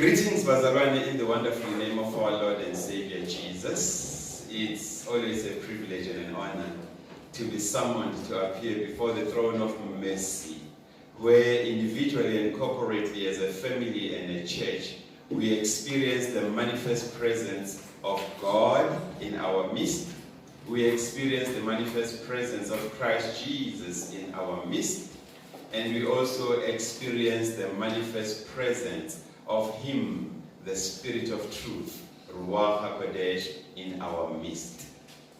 Greetings, Bazalwane, in the wonderful name of our Lord and Savior Jesus. It's always a privilege and an honor to be summoned to appear before the throne of mercy, where individually and corporately as a family and a church, we experience the manifest presence of God in our midst. We experience the manifest presence of Christ Jesus in our midst. And we also experience the manifest presence of Him, the Spirit of Truth, Ruach HaKodesh, in our midst.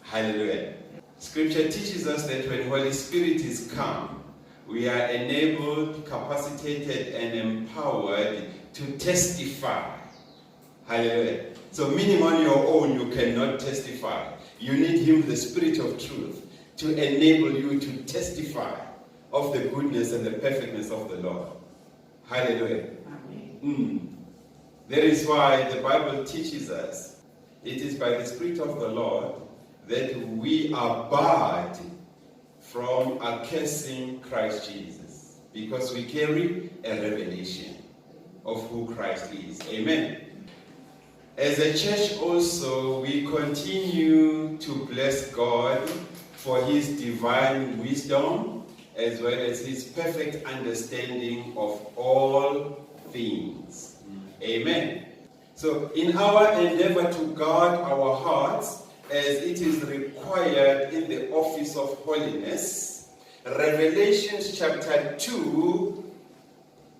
Hallelujah. Scripture teaches us that when Holy Spirit is come, we are enabled, capacitated, and empowered to testify. Hallelujah. So meaning on your own, you cannot testify. You need Him, the Spirit of Truth, to enable you to testify of the goodness and the perfectness of the Lord. Hallelujah. That is why the Bible teaches us, it is by the Spirit of the Lord that we are barred from accusing Christ Jesus, because we carry a revelation of who Christ is. Amen. As a church also, we continue to bless God for His divine wisdom, as well as His perfect understanding of all things. Amen. So in our endeavor to guard our hearts, as it is required in the office of holiness, Revelation chapter 2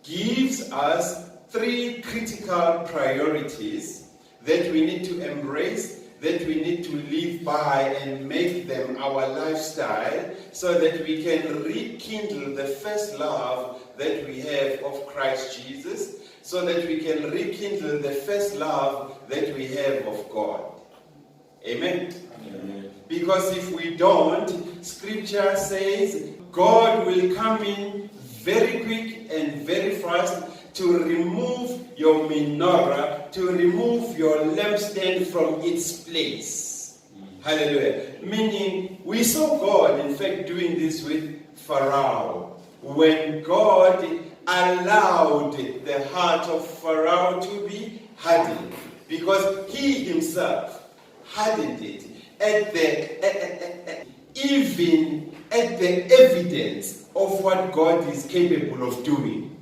gives us 3 critical priorities that we need to embrace, that we need to live by and make them our lifestyle, so that we can rekindle the first love that we have of Christ Jesus, so that we can rekindle the first love that we have of God. Amen? Amen. Because if we don't, Scripture says God will come in very quick and very fast to remove your menorah, to remove your lampstand from its place. Hallelujah. Meaning, we saw God, in fact, doing this with Pharaoh. When God allowed the heart of Pharaoh to be hardened, because he himself hardened it even at the evidence of what God is capable of doing.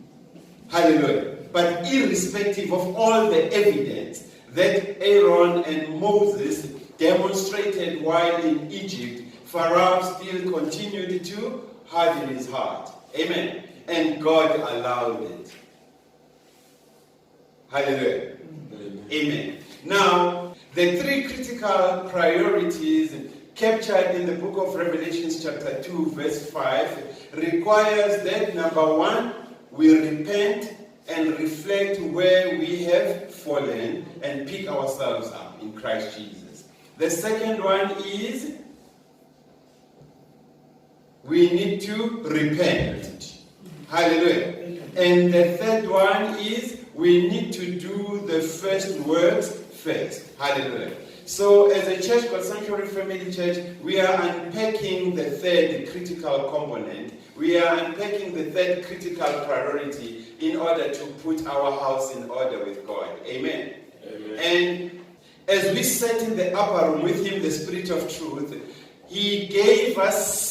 Hallelujah. But irrespective of all the evidence that Aaron and Moses demonstrated while in Egypt, Pharaoh still continued to harden his heart. Amen. And God allowed it. Hallelujah. Amen. Now, the 3 critical priorities captured in the book of Revelation chapter 2 verse 5 requires that, number 1, we repent and reflect where we have fallen and pick ourselves up in Christ Jesus. The second one is we need to repent. Hallelujah. And the third one is we need to do the first works first. Hallelujah. So as a church called Sanctuary Family Church, we are unpacking the third critical component. We are unpacking the third critical priority in order to put our house in order with God. Amen. Amen. And as we sat in the upper room with Him, the Spirit of Truth, He gave us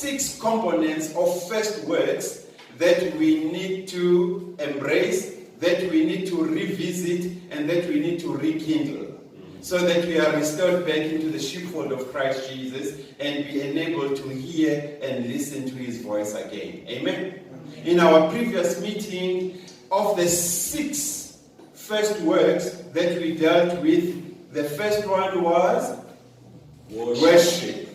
6 components of first works that we need to embrace, that we need to revisit, and that we need to rekindle, so that we are restored back into the sheepfold of Christ Jesus and be enabled to hear and listen to His voice again. Amen? In our previous meeting, of the 6 first works that we dealt with, the first one was worship.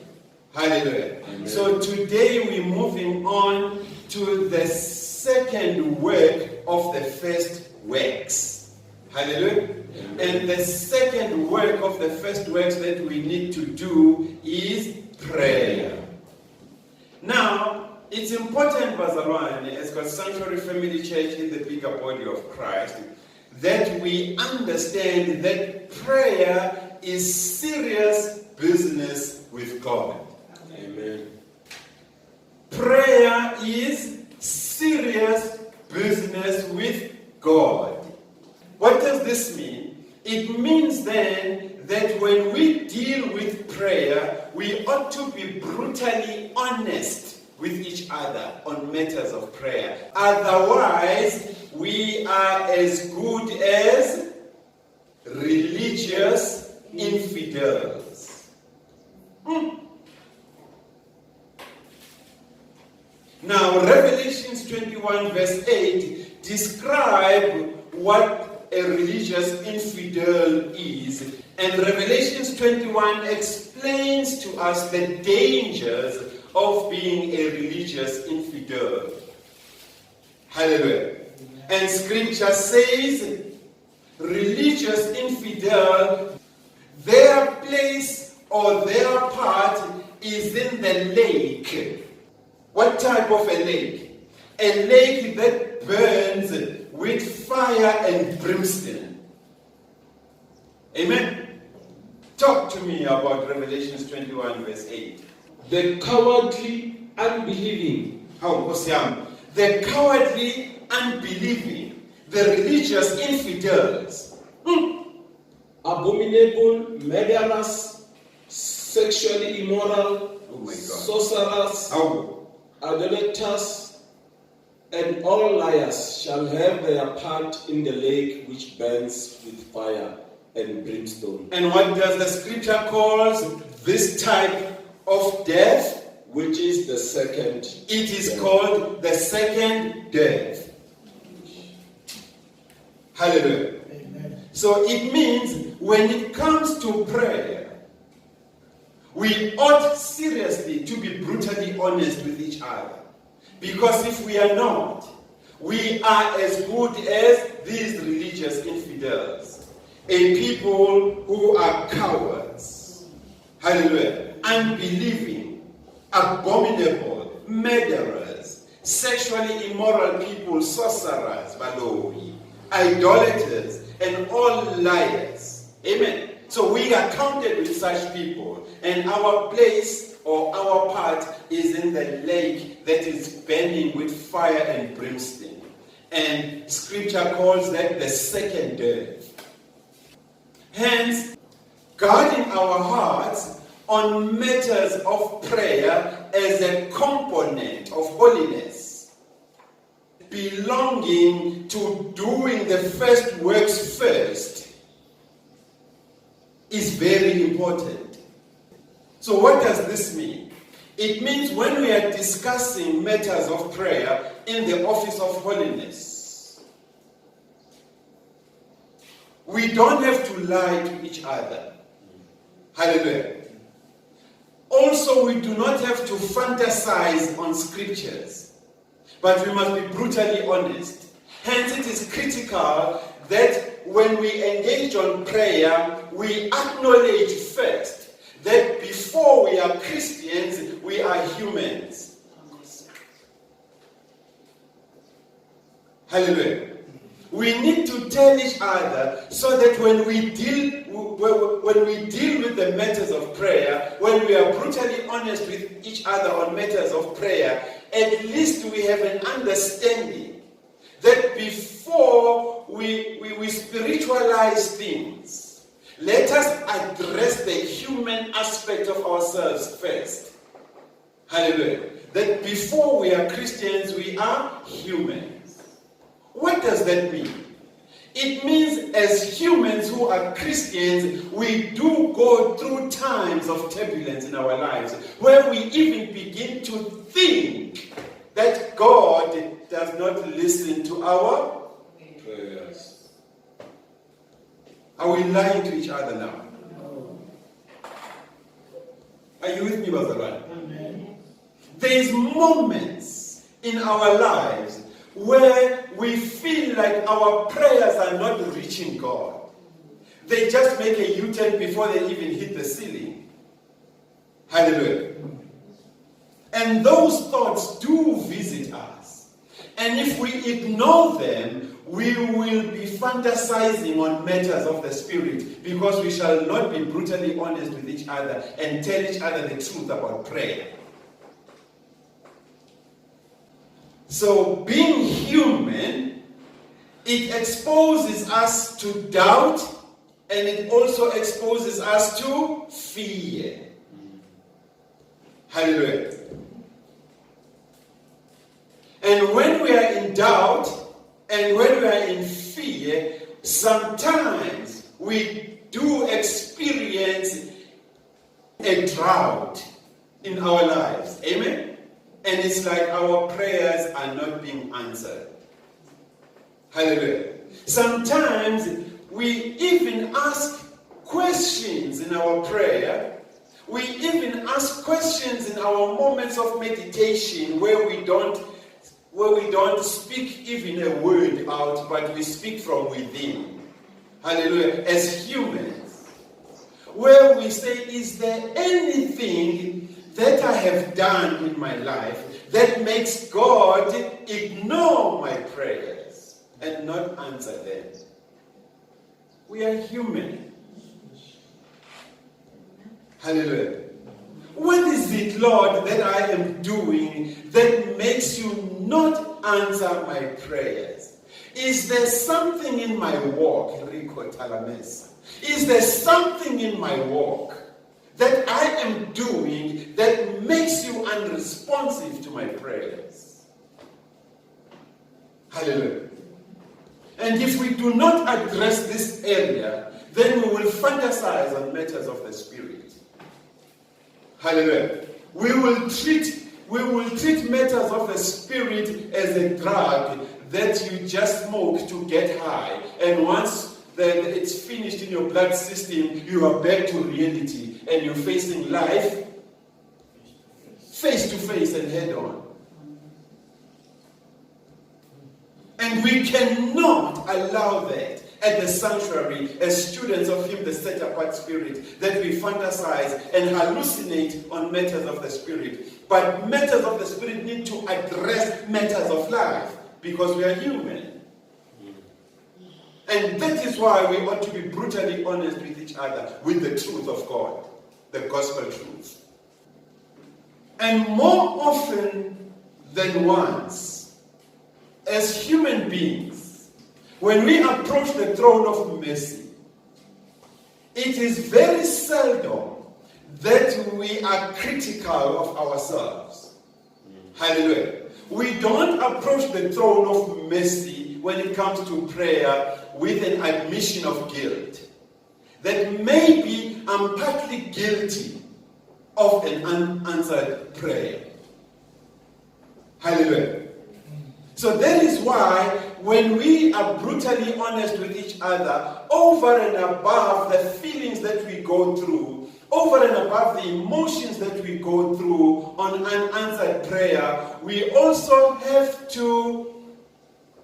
Hallelujah. Amen. So today we're moving on to the second work of the first works. Hallelujah. Amen. And the second work of the first works that we need to do is prayer. Now, it's important, Bazalwane, as God's Sanctuary Family Church in the bigger body of Christ, that we understand that prayer is serious business with God. Amen. Prayer is serious business with God. What does this mean? It means then that when we deal with prayer, we ought to be brutally honest with each other on matters of prayer. Otherwise, we are as good as religious infidels. Now, Revelations 21 verse 8 describe what a religious infidel is. And Revelations 21 explains to us the dangers of being a religious infidel. Hallelujah. And scripture says, religious infidel, their place or their part is in the lake. What type of a lake? A lake that burns with fire and brimstone. Amen? Talk to me about Revelations 21 verse 8. The cowardly, unbelieving. The cowardly, unbelieving, the religious infidels. Abominable, murderers, sexually immoral, sorcerers, idolaters, and all liars shall have their part in the lake which burns with fire and brimstone. And what does the scripture call this type of death? Which is the second. It is called the second death. Hallelujah. Amen. So it means when it comes to prayer, we ought seriously to be brutally honest with each other. Because if we are not, we are as good as these religious infidels. A people who are cowards. Hallelujah. Unbelieving. Abominable, murderers, sexually immoral people, sorcerers, idolaters, and all liars. Amen. So we are counted with such people, and our place or our part is in the lake that is burning with fire and brimstone. And scripture calls that the second death. Hence, guarding our hearts on matters of prayer as a component of holiness, belonging to doing the first works first, is very important. So what does this mean? It means when we are discussing matters of prayer in the office of holiness, we don't have to lie to each other. Hallelujah. Also, we do not have to fantasize on scriptures, but we must be brutally honest. Hence, it is critical that when we engage on prayer, we acknowledge first that before we are Christians, we are humans. Hallelujah. We need to tell each other so that when we deal with the matters of prayer, when we are brutally honest with each other on matters of prayer, at least we have an understanding that before we spiritualize things, let us address the human aspect of ourselves first. Hallelujah. That before we are Christians, we are humans. What does that mean? It means as humans who are Christians, we do go through times of turbulence in our lives where we even begin to think that God does not listen to our prayers. Are we lying to each other now? No. Are you with me, Brother Ryan? Amen. There is moments in our lives where we feel like our prayers are not reaching God. They just make a U-turn before they even hit the ceiling. Hallelujah. And those thoughts do visit us. And if we ignore them, we will be fantasizing on matters of the Spirit, because we shall not be brutally honest with each other and tell each other the truth about prayer. So being human, it exposes us to doubt, and it also exposes us to fear. Hallelujah. And when we are in doubt and when we are in fear, sometimes we do experience a drought in our lives. Amen? And it's like our prayers are not being answered. Hallelujah. Sometimes we even ask questions in our prayer. We even ask questions in our moments of meditation where we don't speak even a word out, but we speak from within. Hallelujah. As humans, where we say, is there anything that I have done in my life that makes God ignore my prayers and not answer them? We are human. Hallelujah. What is it, Lord, that I am doing that makes you not answer my prayers? Is there something in my walk, Rico Talames? Is there something in my walk that I am doing that makes you unresponsive to my prayers? Hallelujah. And if we do not address this area, then we will fantasize on matters of the Spirit. Hallelujah. We will treat matters of the Spirit as a drug that you just smoke to get high. And once it's finished in your blood system, you are back to reality and you're facing life face to face and head on. And we cannot allow that at the sanctuary as students of Him, the set-apart Spirit, that we fantasize and hallucinate on matters of the Spirit. But matters of the Spirit need to address matters of life because we are human. And that is why we ought to be brutally honest with each other with the truth of God, the gospel truth. And more often than once, as human beings, when we approach the throne of mercy, it is very seldom that we are critical of ourselves. Hallelujah. We don't approach the throne of mercy when it comes to prayer with an admission of guilt. That maybe I'm partly guilty of an unanswered prayer. Hallelujah. So that is why when we are brutally honest with each other, over and above the feelings that we go through, over and above the emotions that we go through on unanswered prayer, we also have to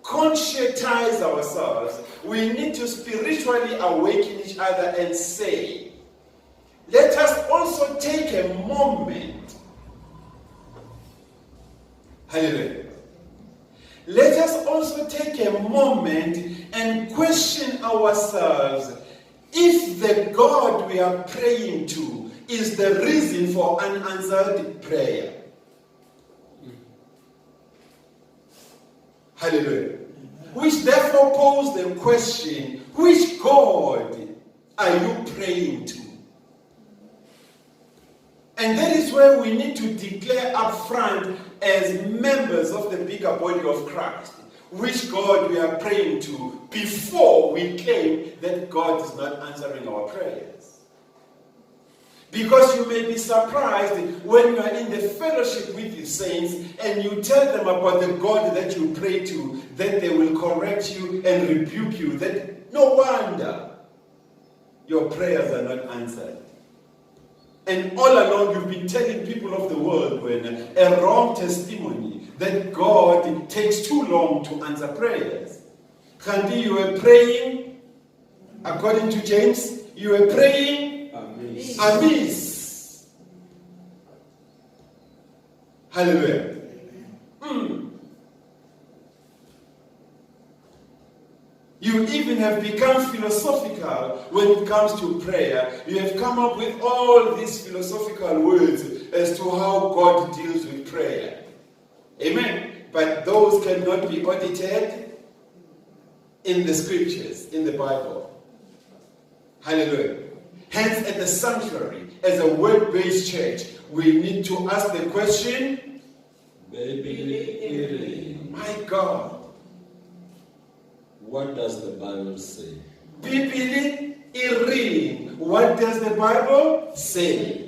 conscientize ourselves. We need to spiritually awaken each other and say, let us also take a moment. Hallelujah. Let us also take a moment and question ourselves if the God we are praying to is the reason for unanswered prayer. Hallelujah. Which therefore pose the question, which God are you praying to? And that is where we need to declare up front as members of the bigger body of Christ, which God we are praying to before we claim that God is not answering our prayers. Because you may be surprised when you are in the fellowship with the saints and you tell them about the God that you pray to, that they will correct you and rebuke you, that no wonder your prayers are not answered. And all along you've been telling people of the world when a wrong testimony that God takes too long to answer prayers. Kandi, you were praying, according to James, you were praying amiss. Hallelujah. You even have become philosophical when it comes to prayer. You have come up with all these philosophical words as to how God deals with prayer. Amen. but those cannot be audited in the scriptures, in the Bible. Hallelujah. Hence, at the sanctuary, as a word-based church, we need to ask the question, my God, what does the Bible say? What does the Bible say?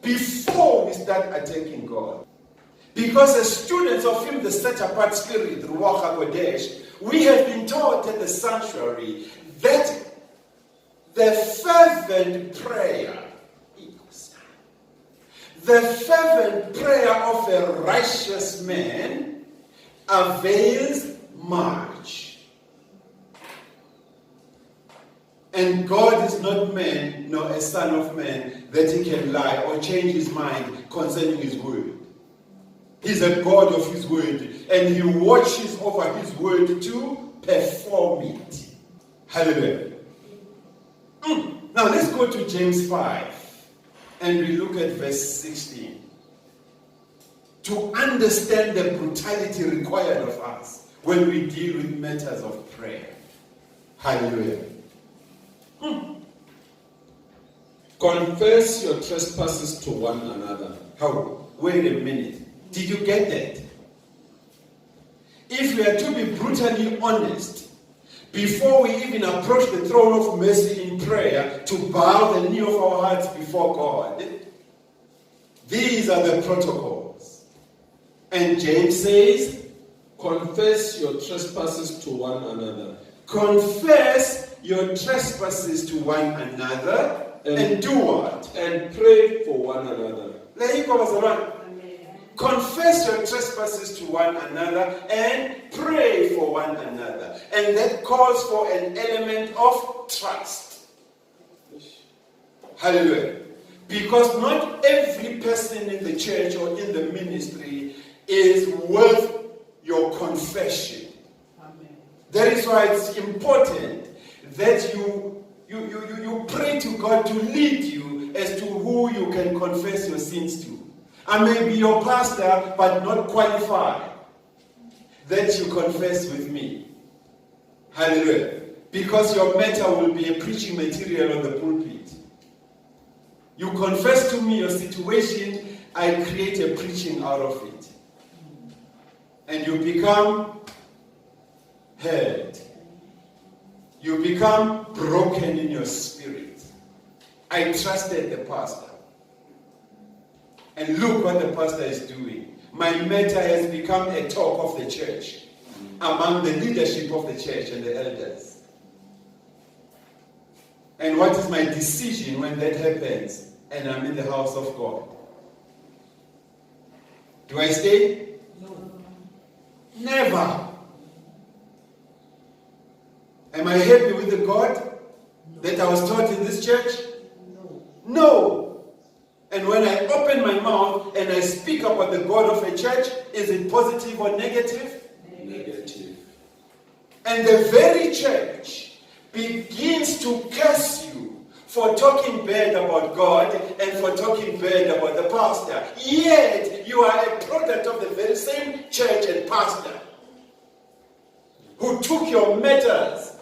Before we start attacking God. Because as students of Him, the set-apart spirit, Ruach HaKodesh, we have been taught at the sanctuary that the fervent prayer of a righteous man avails much. And God is not man, nor a son of man, that He can lie or change His mind concerning His word. He's a God of His word, and He watches over His word to perform it. Hallelujah. Now let's go to James 5, and we look at verse 16. To understand the brutality required of us when we deal with matters of prayer. Hallelujah. Confess your trespasses to one another. How? Wait a minute. Did you get that? If we are to be brutally honest, before we even approach the throne of mercy in prayer to bow the knee of our hearts before God, these are the protocols. And James says, confess your trespasses to one another. Confess your trespasses to one another and do what? And pray for one another. Confess your trespasses to one another and pray for one another. And that calls for an element of trust. Hallelujah. Because not every person in the church or in the ministry is worth your confession. Amen. That is why it's important that you pray to God to lead you as to who you can confess your sins to. I may be your pastor, but not qualified that you confess with me. Hallelujah. Because your matter will be a preaching material on the pulpit. You confess to me your situation, I create a preaching out of it. And you become hurt. You become broken in your spirit. I trusted the pastor. And look what the pastor is doing. My matter has become a talk of the church among the leadership of the church and the elders. And what is my decision when that happens and I'm in the house of God? Do I stay? No. Never. Am I happy with the God that I was taught in this church? No. And when I open my mouth and I speak about the God of a church, is it positive or negative? Negative. And the very church begins to curse you for talking bad about God and for talking bad about the pastor. Yet, you are a product of the very same church and pastor who took your matters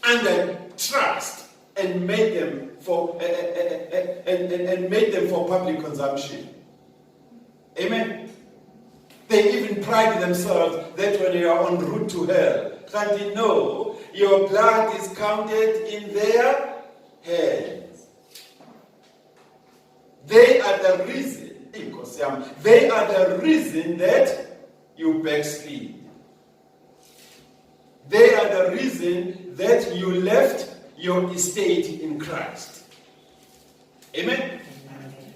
under trust and made them for public consumption. Amen. They even pride themselves that when they are en route to hell, can't you know your blood is counted in their hands? They are the reason. They are the reason that you backslid. They are the reason that you left your estate in Christ. Amen?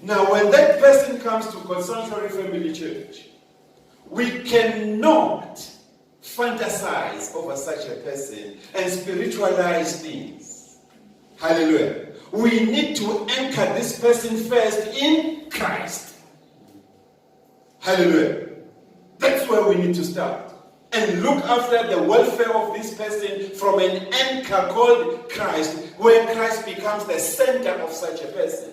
Now, when that person comes to God's Sanctuary Family Church, we cannot fantasize over such a person and spiritualize things. Hallelujah. We need to anchor this person first in Christ. Hallelujah. That's where we need to start. And look after the welfare of this person from an anchor called Christ, where Christ becomes the center of such a person.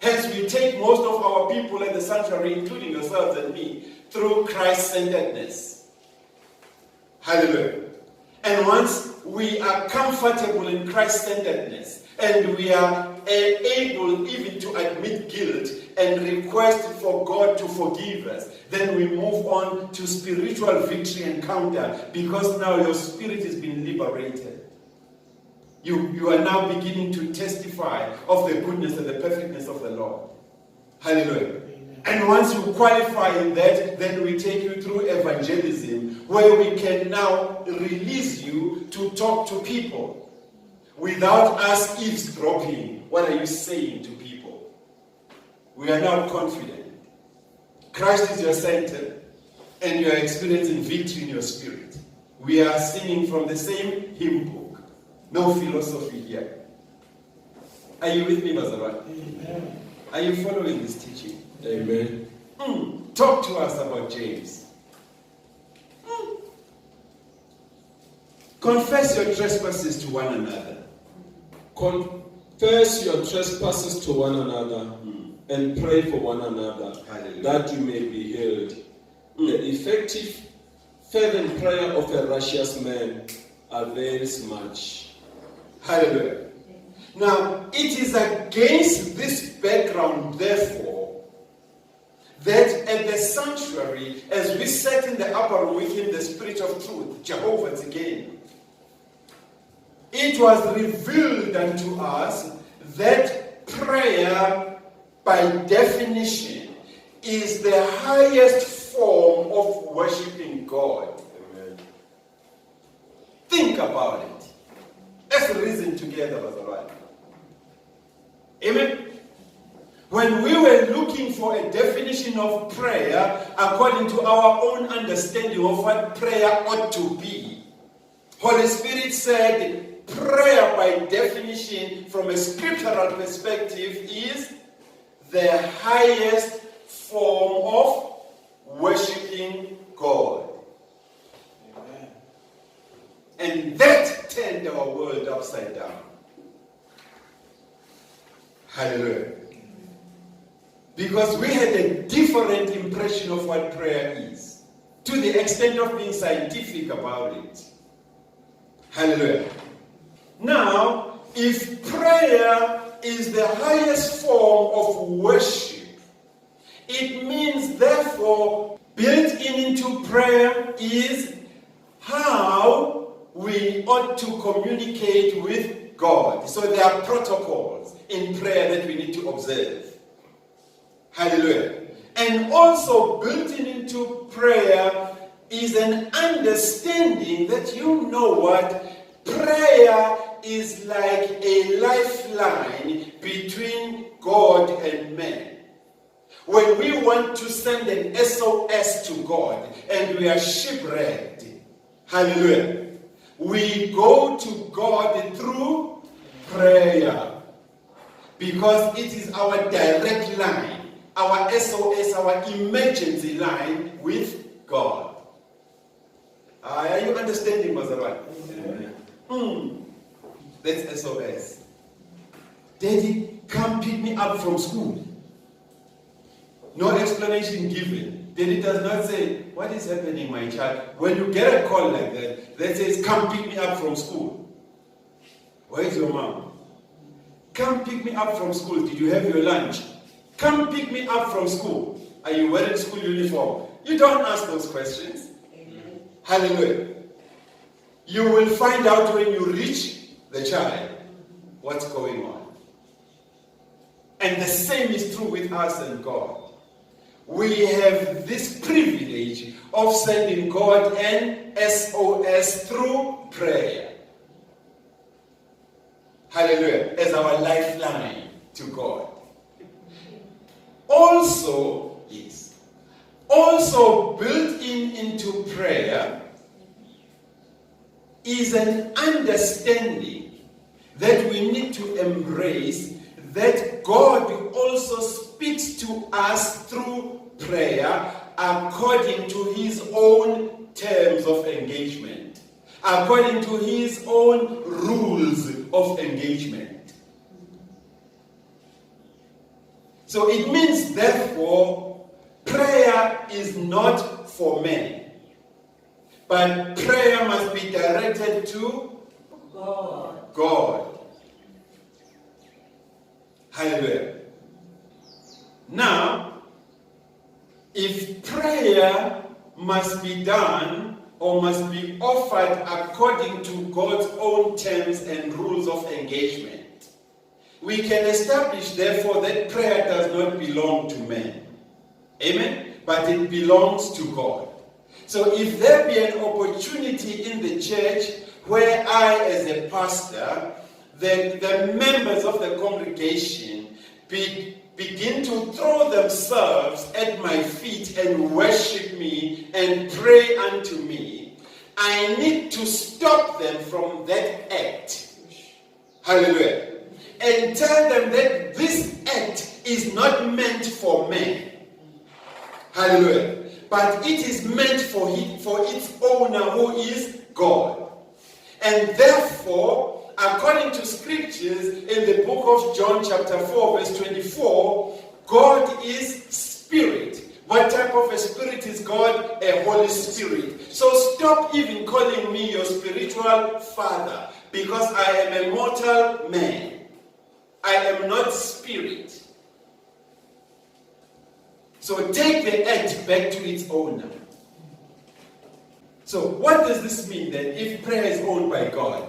Hence, we take most of our people at the sanctuary, including yourselves and me, through Christ-centeredness. Hallelujah. And once we are comfortable in Christ-centeredness, and we are able even to admit guilt and request for God to forgive us, then we move on to spiritual victory encounter, because now your spirit has been liberated. You are now beginning to testify of the goodness and the perfectness of the Lord. Hallelujah. Amen. And once you qualify in that, then we take you through evangelism, where we can now release you to talk to people without us eavesdropping. What are you saying to people? We are now confident. Christ is your center, and you are experiencing victory in your spirit. We are singing from the same hymn book. No philosophy here. Are you with me, Bazaran? Amen. Are you following this teaching? Amen. Talk to us about James. Confess your trespasses to one another. Confess your trespasses to one another and pray for one another. Hallelujah. That you may be healed. The effective, fervent prayer of a righteous man avails much. Hallelujah. Now, it is against this background, therefore, that at the sanctuary, as we sat in the upper room with him, the Spirit of Truth, Jehovah's again, it was revealed unto us that prayer, by definition, is the highest form of worshiping God. Amen. Think about it. Let's reason together, Brother. Amen. When we were looking for a definition of prayer according to our own understanding of what prayer ought to be, Holy Spirit said prayer by definition from a scriptural perspective is the highest form of worshiping God. Amen. And that turned our world upside down. Hallelujah. Because we had a different impression of what prayer is, to the extent of being scientific about it. Hallelujah. Now, if prayer is the highest form of worship, it means, therefore, built into prayer is how we ought to communicate with God. So there are protocols in prayer that we need to observe. Hallelujah. And also built into prayer is an understanding that you know what? Prayer is like a lifeline between God and man. When we want to send an SOS to God and we are shipwrecked, hallelujah, we go to God through prayer, because it is our direct line, our SOS, our emergency line with God. Are you understanding, Mazarai? That's SOS. Daddy, come pick me up from school. No explanation given. Daddy does not say, what is happening, my child? When you get a call like that, that says, come pick me up from school. Where is your mom? Come pick me up from school. Did you have your lunch? Come pick me up from school. Are you wearing school uniform? You don't ask those questions. Amen. Hallelujah. You will find out when you reach the child what's going on. And the same is true with us and God. We have this privilege of sending God an SOS through prayer. Hallelujah. As our lifeline to God. Also built into prayer is an understanding that we need to embrace, that God also speaks to us through prayer according to his own terms of engagement, according to his own rules of engagement. So it means, therefore, prayer prayer is not for men, but prayer must be directed to God. Hallelujah. Now, if prayer must be done or must be offered according to God's own terms and rules of engagement, we can establish, therefore, that prayer does not belong to men. Amen? But it belongs to God. So if there be an opportunity in the church where I, as a pastor, the members of the congregation begin to throw themselves at my feet and worship me and pray unto me, I need to stop them from that act. Hallelujah. And tell them that this act is not meant for men. Hallelujah. But it is meant for its owner, who is God. And therefore, according to scriptures in the book of John chapter 4 verse 24, God is spirit. What type of a spirit is God? A Holy Spirit. So stop even calling me your spiritual father, because I am a mortal man. I am not spirit. So take the act back to its owner. So what does this mean then, if prayer is owned by God?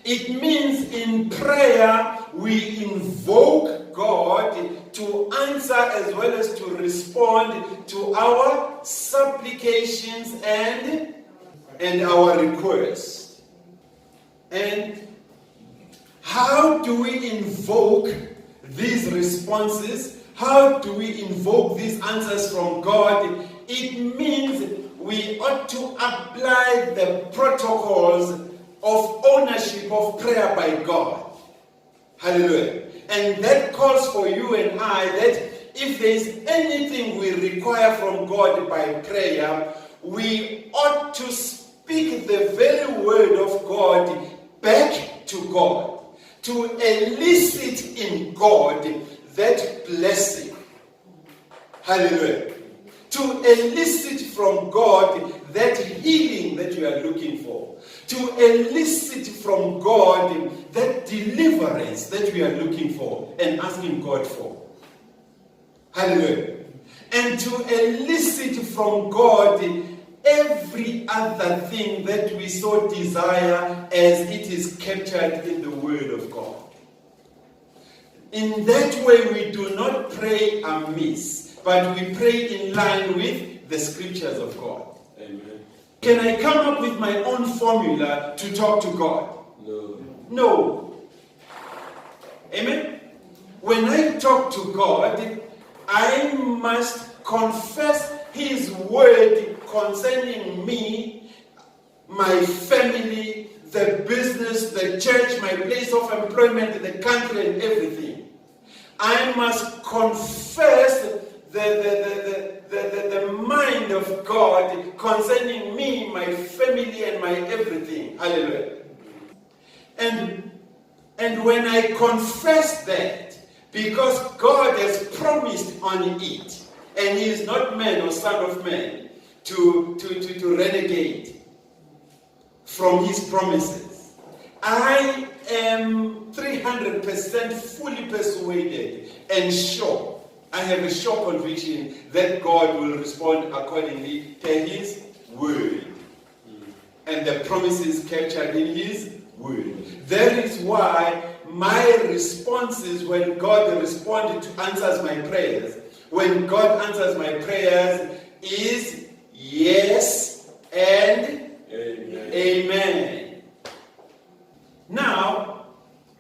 It means in prayer we invoke God to answer as well as to respond to our supplications and our requests. And how do we invoke these responses? How do we invoke these answers from God? It means we ought to apply the protocols of ownership of prayer by God. Hallelujah. And that calls for you and I that if there is anything we require from God by prayer, we ought to speak the very word of God back to God, to elicit in God that blessing. Hallelujah. To elicit from God that healing that you are looking for. To elicit from God that deliverance that we are looking for and asking God for. Hallelujah. And to elicit from God every other thing that we so desire as it is captured in the Word of God. In that way, we do not pray amiss, but we pray in line with the scriptures of God. Amen. Can I come up with my own formula to talk to God? No. Amen? When I talk to God, I must confess His word concerning me, my family, the business, the church, my place of employment, the country, and everything. I must confess the mind of God concerning me, my family, and my everything. Hallelujah. And when I confess that, because God has promised on it, and He is not man or son of man to renegade from His promises, I am 300% fully persuaded and sure. I have a sure conviction that God will respond accordingly to His word and the promises captured in His word. That is why my responses when God answers my prayers, when God answers my prayers, is yes and amen. Now,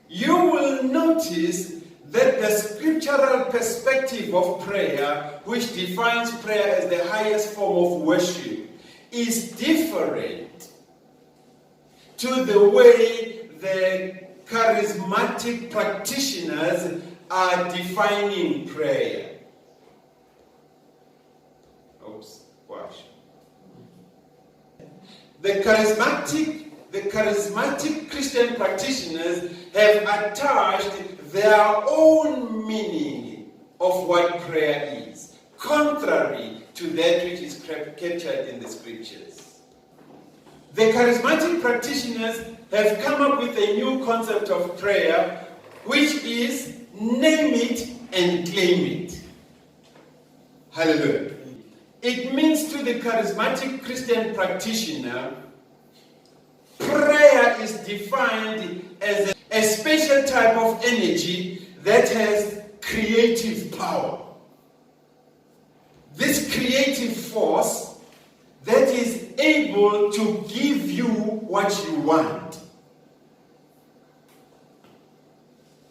you will notice that the scriptural perspective of prayer, which defines prayer as the highest form of worship, is different to the way the charismatic practitioners are defining prayer. The charismatic Christian practitioners have attached their own meaning of what prayer is, contrary to that which is captured in the scriptures. The charismatic practitioners have come up with a new concept of prayer, which is name it and claim it. Hallelujah. It means to the charismatic Christian practitioner, prayer is defined as a special type of energy that has creative power. This creative force that is able to give you what you want.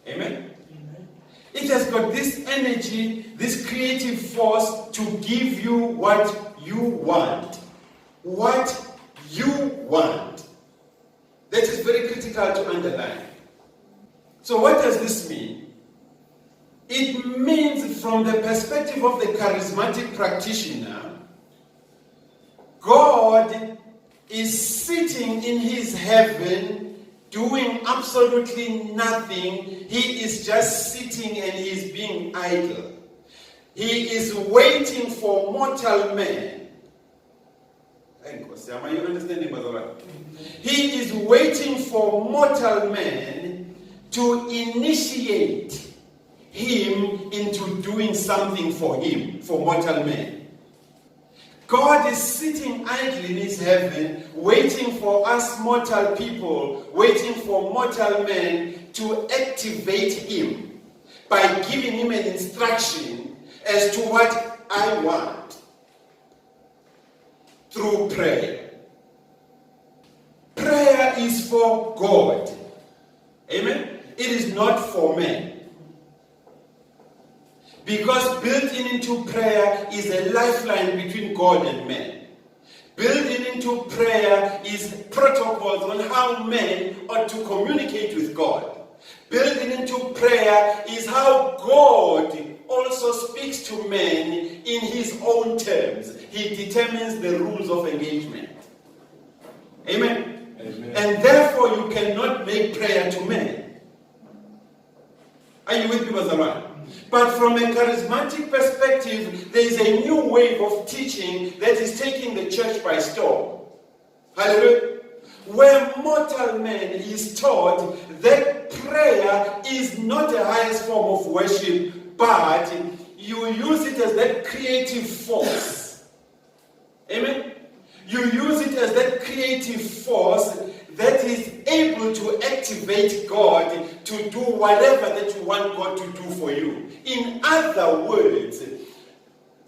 Amen? Amen. It has got this energy, this creative force to give you what you want. What you want. That is very critical to underline. So what does this mean? It means, from the perspective of the charismatic practitioner, God is sitting in his heaven doing absolutely nothing. He is just sitting and he is being idle. He is waiting for mortal men. Are you understanding, Brother? He is waiting for mortal men to initiate him into doing something for him, for mortal men. God is sitting idly in his heaven, waiting for us mortal people, waiting for mortal men to activate him by giving him an instruction as to what I want through prayer. Prayer is for God. Amen? It is not for men. Because built-in into prayer is a lifeline between God and man. Built-in into prayer is protocols on how men ought to communicate with God. Built-in into prayer is how God also speaks to men in his own terms. He determines the rules of engagement. Amen? Amen. And therefore you cannot make prayer to men. Are you with me, Brother? But from a charismatic perspective, there is a new wave of teaching that is taking the church by storm. Hallelujah. Where mortal man is taught that prayer is not the highest form of worship, but you use it as that creative force. Amen? You use it as that creative force that is able to activate God to do whatever that you want God to do for you. In other words,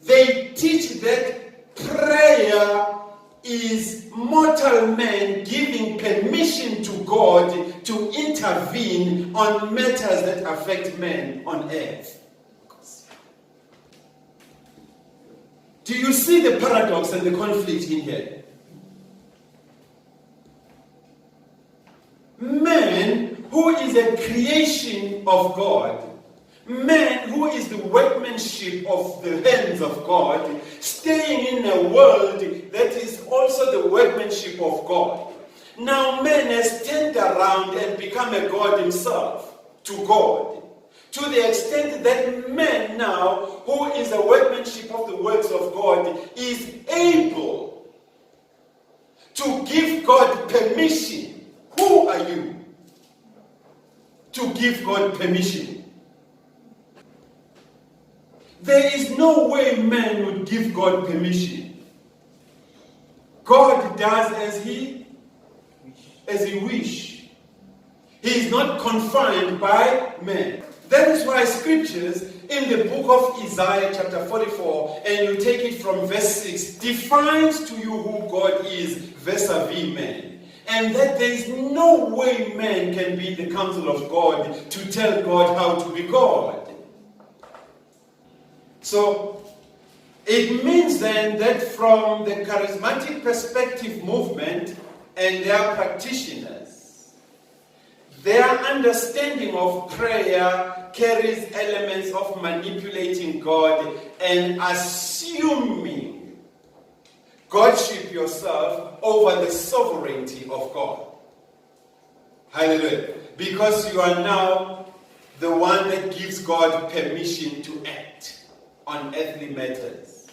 they teach that prayer is mortal man giving permission to God to intervene on matters that affect men on earth. Do you see the paradox and the conflict in here? Man who is a creation of God, man who is the workmanship of the hands of God, staying in a world that is also the workmanship of God. Now man has turned around and become a God himself to God. To the extent that man now, who is a workmanship of the works of God, is able to give God permission. Who are you to give God permission? There is no way man would give God permission. God does as he wish. He is not confined by man. That is why scriptures in the book of Isaiah chapter 44, and you take it from verse 6, defines to you who God is vis-a-vis man. And that there is no way man can be the counsel of God to tell God how to be God. So, it means then that from the charismatic perspective movement and their practitioners, their understanding of prayer carries elements of manipulating God and assuming Godship yourself over the sovereignty of God. Hallelujah. Because you are now the one that gives God permission to act on earthly matters.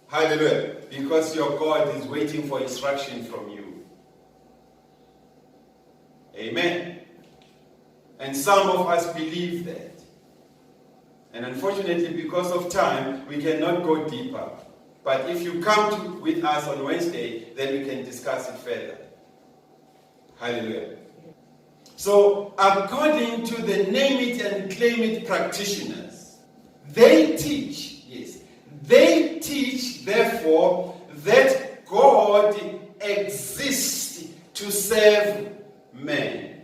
Hallelujah. Because your God is waiting for instruction from you. Amen. And some of us believe that. And unfortunately, because of time, we cannot go deeper. But if you come with us on Wednesday, then we can discuss it further. Hallelujah. So, according to the name it and claim it practitioners, they teach, therefore, that God exists to serve man.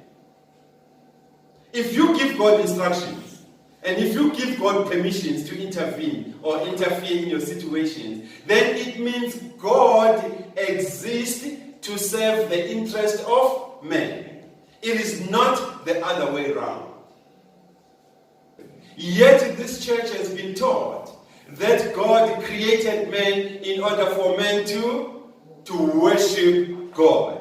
If you give God instructions, and if you give God permissions to intervene or interfere in your situations, then it means God exists to serve the interest of man. It is not the other way around. Yet this church has been taught that God created man in order for man to worship God.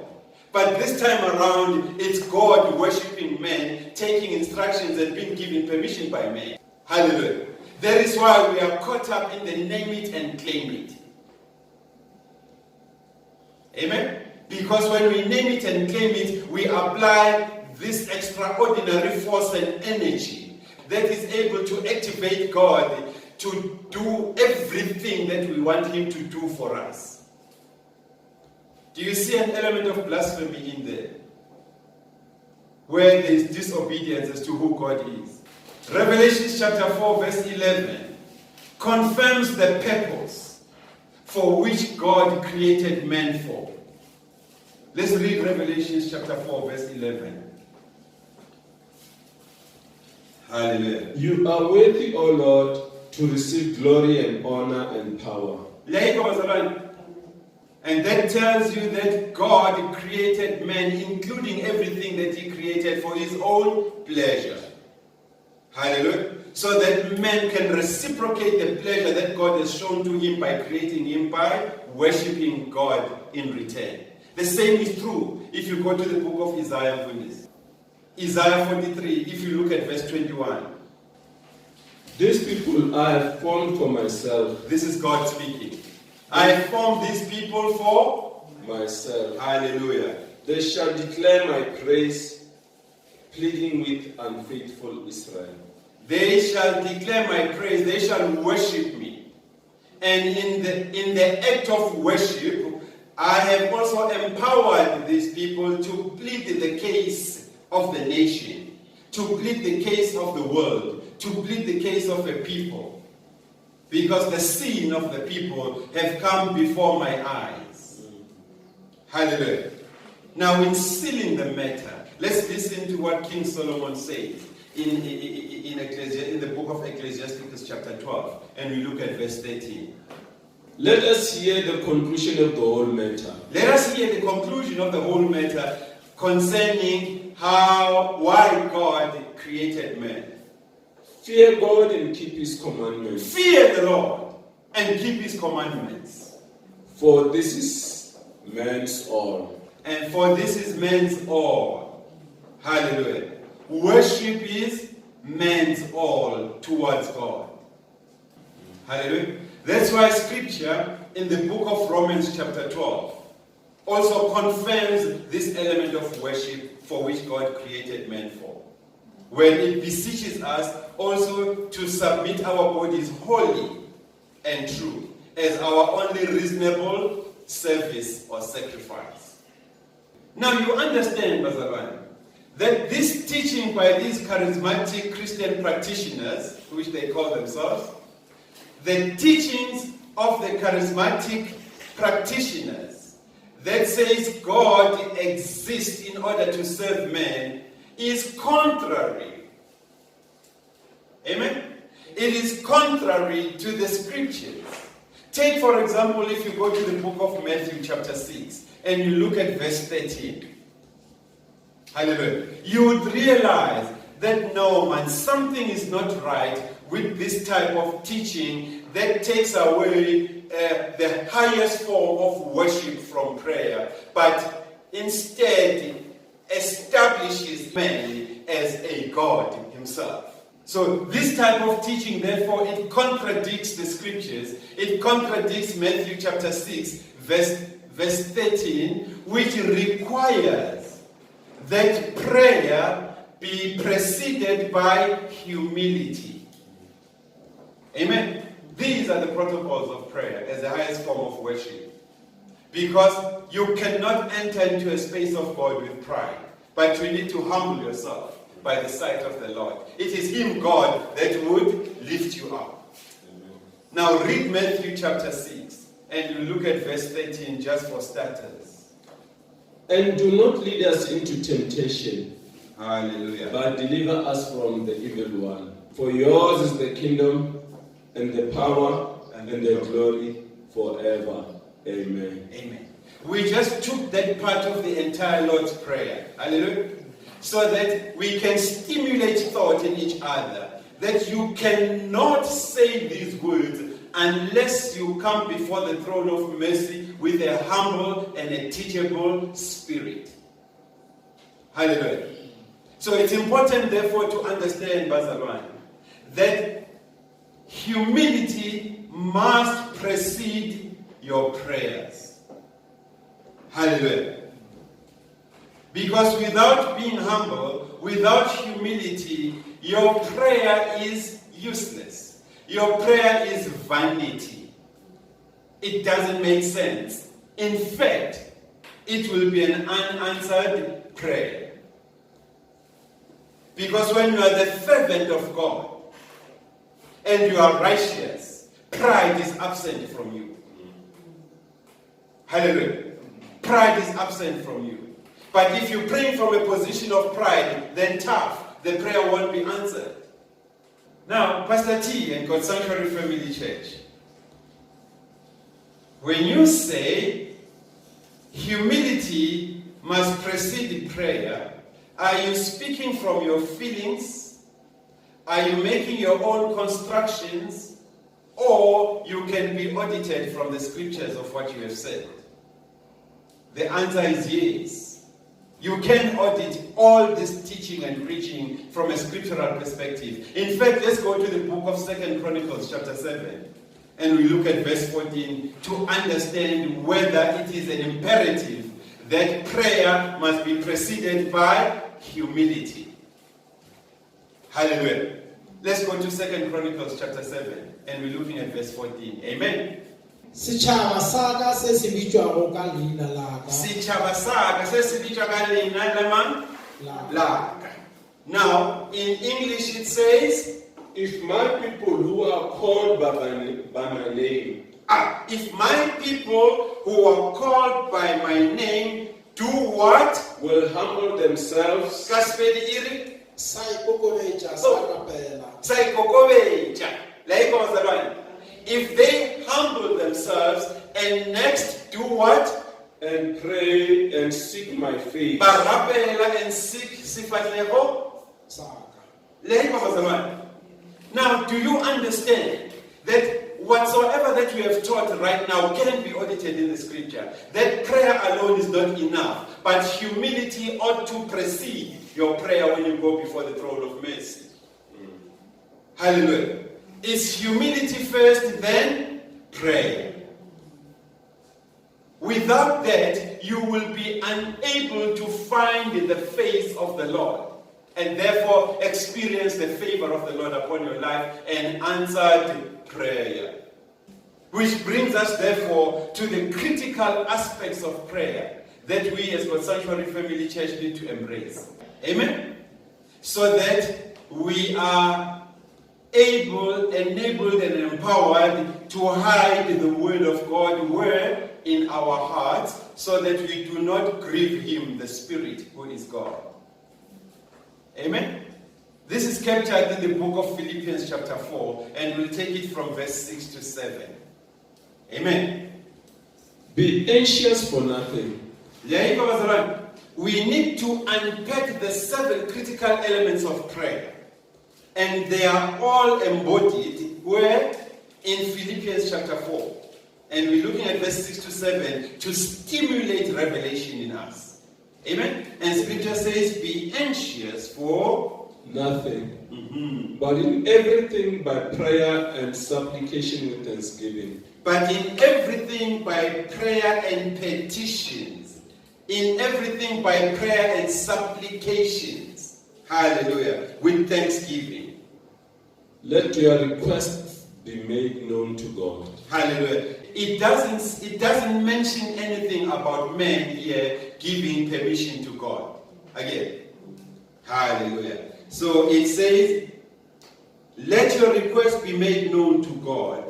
But this time around, it's God worshiping man, taking instructions and being given permission by man. Hallelujah. That is why we are caught up in the name it and claim it. Amen? Because when we name it and claim it, we apply this extraordinary force and energy that is able to activate God to do everything that we want him to do for us. Do you see an element of blasphemy in there? Where there is disobedience as to who God is. Revelation chapter 4 verse 11 confirms the purpose for which God created man for. Let's read Revelation chapter 4 verse 11. Hallelujah. You are worthy, O Lord, to receive glory and honor and power. And that tells you that God created man, including everything that he created, for his own pleasure. Hallelujah. So that man can reciprocate the pleasure that God has shown to him by creating him, by worshipping God in return. The same is true if you go to the book of Isaiah for this. Isaiah 43, if you look at verse 21. These people I have formed for myself. This is God speaking. I have formed these people for myself. Hallelujah. They shall declare my praise, pleading with unfaithful Israel. They shall declare my praise, they shall worship me. And in the act of worship, I have also empowered these people to plead the case of the nation, to plead the case of the world, to plead the case of a people. Because the sin of the people have come before my eyes. Hallelujah. Now in sealing the matter, let's listen to what King Solomon says in the book of Ecclesiastes chapter 12. And we look at verse 13. Let us hear the conclusion of the whole matter. Let us hear the conclusion of the whole matter concerning why God created man. Fear God and keep his commandments. Fear the Lord and keep his commandments. For this is man's all. And for this is man's all. Hallelujah. Worship is man's all towards God. Hallelujah. That's why scripture in the book of Romans chapter 12 also confirms this element of worship for which God created man for. When it beseeches us also to submit our bodies wholly and true as our only reasonable service or sacrifice. Now you understand, Bazalwane, that this teaching by these charismatic Christian practitioners, which they call themselves, the teachings of the charismatic practitioners that says God exists in order to serve man is contrary. Amen? It is contrary to the scriptures. Take, for example, if you go to the book of Matthew chapter 6 and you look at verse 13. Hallelujah. You would realize that no, man, something is not right with this type of teaching that takes away the highest form of worship from prayer, but instead establishes man as a God himself. So this type of teaching, therefore, it contradicts the scriptures. It contradicts Matthew chapter 6, verse 13, which requires that prayer be preceded by humility. Amen. These are the protocols of prayer as the highest form of worship. Because you cannot enter into a space of God with pride, but you need to humble yourself by the sight of the Lord. It is Him, God, that would lift you up. Amen. Now read Matthew chapter 6, and you look at verse 13 just for starters. And do not lead us into temptation. Hallelujah. But deliver us from the evil one. For yours is the kingdom, and the power, and the glory forever. Amen. Amen. We just took that part of the entire Lord's Prayer. Hallelujah. So that we can stimulate thought in each other. That you cannot say these words unless you come before the throne of mercy with a humble and a teachable spirit. Hallelujah. So it's important, therefore, to understand, Bazalwane, that humility must precede your prayers. Hallelujah. Because without being humble, without humility, your prayer is useless. Your prayer is vanity. It doesn't make sense. In fact, it will be an unanswered prayer. Because when you are the servant of God and you are righteous, pride is absent from you. Hallelujah. Pride is absent from you. But if you pray from a position of pride, then tough, the prayer won't be answered. Now, Pastor T and God's Sanctuary Family Church, when you say humility must precede prayer, are you speaking from your feelings? Are you making your own constructions? Or you can be audited from the scriptures of what you have said? The answer is yes. You can audit all this teaching and preaching from a scriptural perspective. In fact, let's go to the book of 2 Chronicles chapter 7. And we look at verse 14 to understand whether it is an imperative that prayer must be preceded by humility. Hallelujah. Let's go to 2 Chronicles chapter 7. And we're looking at verse 14. Amen. Sichaba saga se sibitshwa ka leina laka. Now, in English it says, if my people who are called by my name, if my people who are called by my name do what? Will humble themselves. If they humble themselves and next do what? And pray and seek my face. And seek Now, do you understand that whatsoever that we have taught right now can be audited in the scripture? That prayer alone is not enough, but humility ought to precede your prayer when you go before the throne of mercy. Hallelujah. It's humility first, then prayer. Without that, you will be unable to find the face of the Lord and therefore experience the favor of the Lord upon your life and answered prayer. Which brings us, therefore, to the critical aspects of prayer that we as God's Sanctuary Family Church need to embrace. Amen? So that we are able, enabled, and empowered to hide the word of God where? In our hearts, so that we do not grieve Him, the Spirit, who is God. Amen? This is captured in the book of Philippians chapter 4, and we'll take it from verse 6 to 7. Amen? Be anxious for nothing. We need to unpack the 7 critical elements of prayer. And they are all embodied where? In Philippians chapter 4. And we're looking at verse 6 to 7 to stimulate revelation in us. Amen? And scripture says, be anxious for nothing. But in everything by prayer and supplication with thanksgiving. But in everything by prayer and petitions. In everything by prayer and supplications. Hallelujah. With thanksgiving. Let your requests be made known to God. Hallelujah. It doesn't mention anything about men here giving permission to God. Again. Hallelujah. So it says, let your request be made known to God,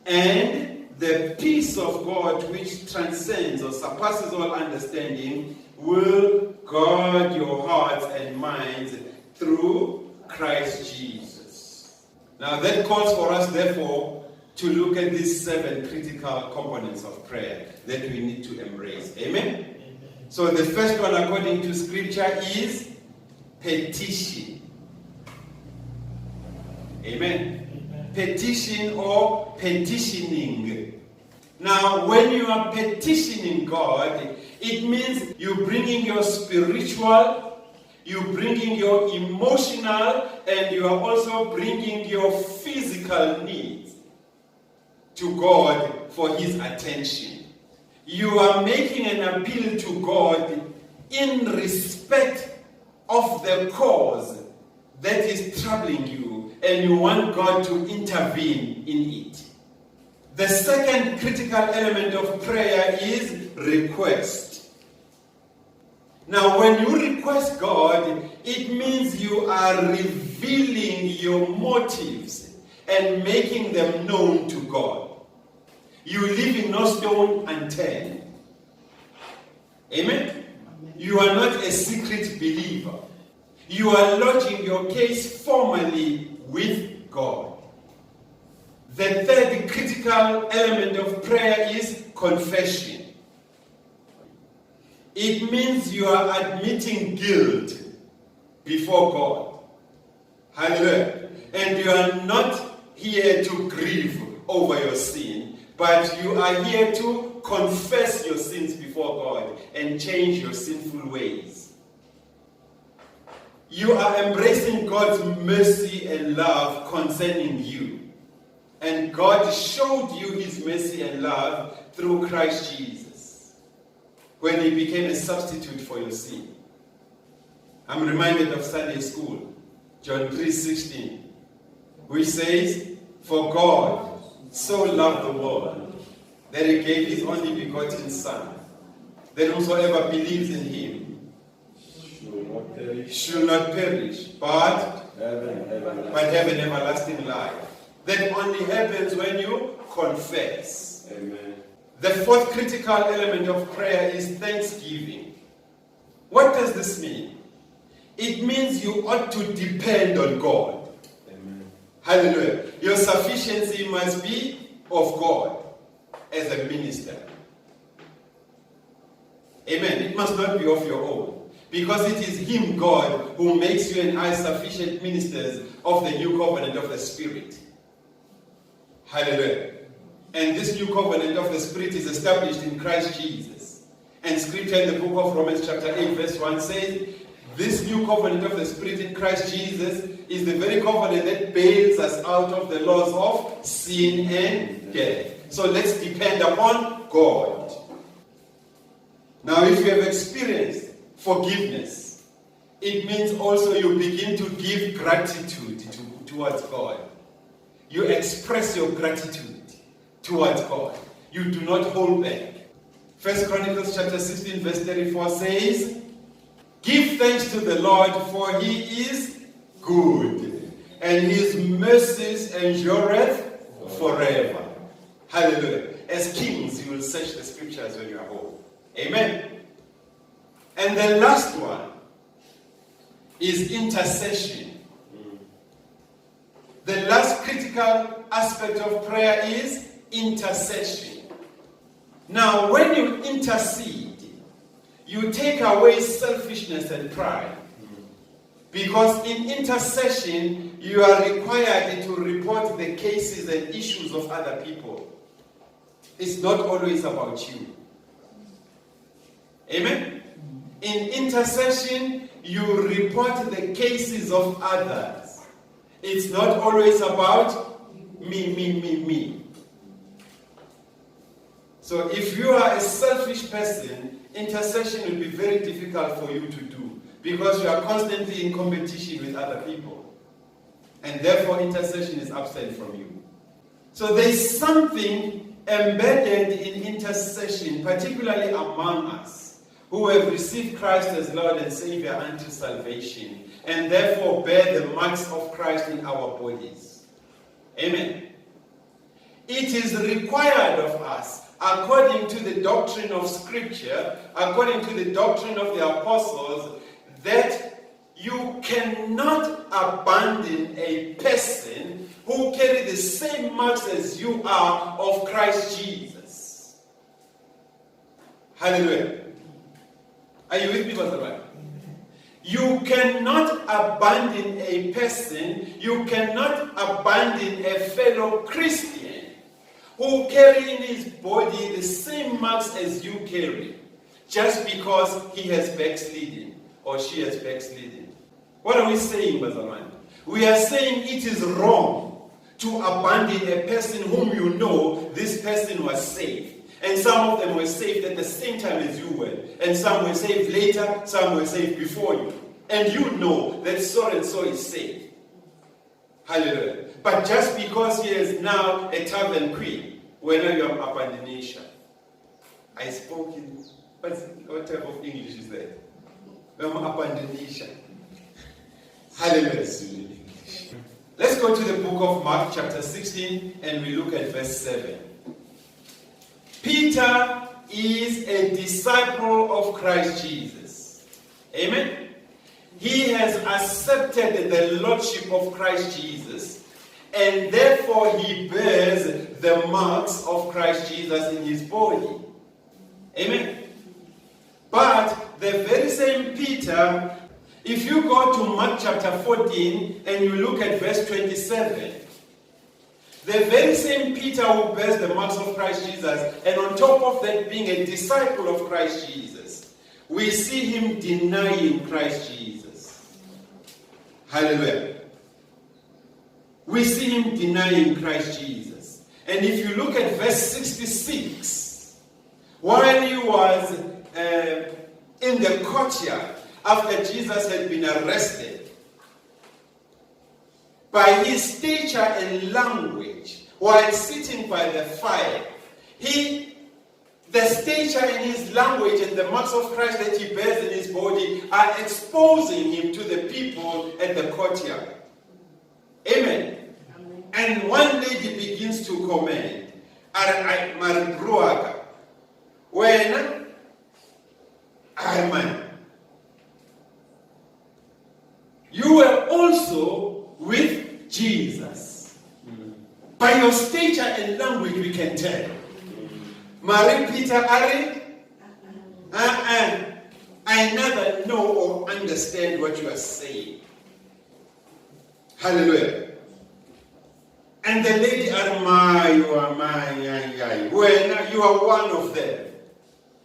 and the peace of God which transcends or surpasses all understanding will guard your hearts and minds through Christ Jesus. Now that calls for us, therefore, to look at these 7 critical components of prayer that we need to embrace. Amen? So the first one, according to Scripture, is petition. Amen. Petition or petitioning. Now, when you are petitioning God, it means you bringing your spiritual, you bringing your emotional, and you are also bringing your physical needs to God for His attention. You are making an appeal to God in respect of the cause that is troubling you, and you want God to intervene in it. The second critical element of prayer is request. Now, when you request God, it means you are revealing your motives and making them known to God. You leave no stone unturned. Amen? You are not a secret believer. You are lodging your case formally with God. The third critical element of prayer is confession. It means you are admitting guilt before God. Hallelujah. And you are not here to grieve over your sin, but you are here to confess your sins before God and change your sinful ways. You are embracing God's mercy and love concerning you. And God showed you His mercy and love through Christ Jesus when He became a substitute for your sin. I'm reminded of Sunday school, John 3:16, which says, "For God so loved the world that He gave His only begotten Son, that whosoever believes in Him should not perish, but have an everlasting life." That only happens when you confess. Amen. The fourth critical element of prayer is thanksgiving. What does this mean? It means you ought to depend on God. Amen. Hallelujah. Your sufficiency must be of God as a minister. Amen. It must not be of your own. Because it is Him, God, who makes you and I sufficient ministers of the new covenant of the Spirit. Hallelujah. And this new covenant of the Spirit is established in Christ Jesus. And Scripture in the book of Romans chapter 8 verse 1 says, this new covenant of the Spirit in Christ Jesus is the very covenant that bails us out of the laws of sin and death. So let's depend upon God. Now, if you have experienced forgiveness, it means also you begin to give gratitude towards God. You express your gratitude towards God. You do not hold back. 1 Chronicles chapter 16 verse 34 says, "Give thanks to the Lord, for He is good, and His mercies endureth forever." Hallelujah. As kings, you will search the Scriptures when you are home. Amen. And the last one is intercession. The last critical aspect of prayer is intercession. Now, when you intercede, you take away selfishness and pride. Because in intercession, you are required to report the cases and issues of other people. It's not always about you. Amen? In intercession, you report the cases of others. It's not always about me. So if you are a selfish person, intercession will be very difficult for you to do because you are constantly in competition with other people. And therefore intercession is absent from you. So there is something embedded in intercession, particularly among us, who have received Christ as Lord and Savior unto salvation, and therefore bear the marks of Christ in our bodies. Amen. It is required of us, according to the doctrine of Scripture, according to the doctrine of the apostles, that you cannot abandon a person who carry the same marks as you are of Christ Jesus. Hallelujah. Are you with me, Pastor Ryan? You cannot abandon a person, you cannot abandon a fellow Christian who carry in his body the same marks as you carry, just because he has backslidden or she has backslidden. What are we saying, Pastor Ryan? We are saying it is wrong to abandon a person whom you know this person was saved. And some of them were saved at the same time as you were. And some were saved later, some were saved before you. And you know that so and so is saved. Hallelujah. But just because he is now a tavern queen, whether you are abandonation. I spoke in, what type of English is that? Abandonation. Hallelujah. Let's go to the book of Mark chapter 16 and we look at verse 7. Peter is a disciple of Christ Jesus. Amen? He has accepted the lordship of Christ Jesus, and therefore he bears the marks of Christ Jesus in his body. Amen? But the very same Peter, if you go to Mark chapter 14 and you look at verse 27, the very same Peter who bears the marks of Christ Jesus, and on top of that being a disciple of Christ Jesus, we see him denying Christ Jesus. Hallelujah. We see him denying Christ Jesus. And if you look at verse 66, while he was in the courtyard after Jesus had been arrested, by his stature and language, while sitting by the fire, the stature and his language and the marks of Christ that he bears in his body are exposing him to the people at the courtyard. Amen. Amen. And one lady begins to comment, when you were also with Jesus. By your stature and language we can tell. Marie Peter Ari, I never know or understand what you are saying. Hallelujah. And the lady you are one of them,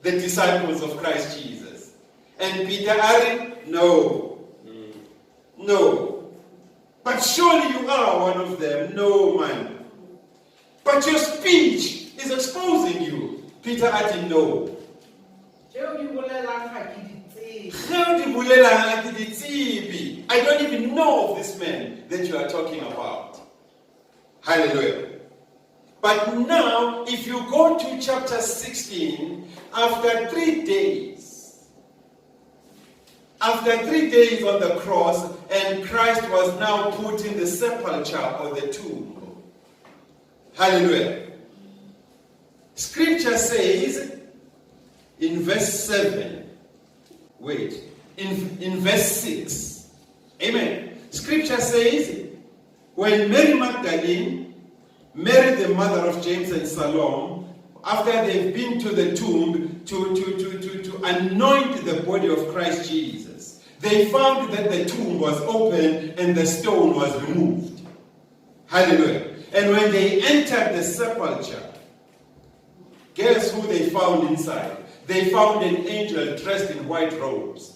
the disciples of Christ Jesus. And Peter Ari, no. But surely you are one of them. No, man. But your speech is exposing you. Peter Ari, no. I don't even know of this man that you are talking about. Hallelujah. But now, if you go to chapter 16, after 3 days on the cross, and Christ was now put in the sepulchre or the tomb. Hallelujah. Scripture says in verse 7, in verse 6, amen. Scripture says, when Mary Magdalene, Mary the mother of James and Salome, after they've been to the tomb to anoint the body of Christ Jesus, they found that the tomb was open and the stone was removed. Hallelujah. And when they entered the sepulchre, guess who they found inside? They found an angel dressed in white robes.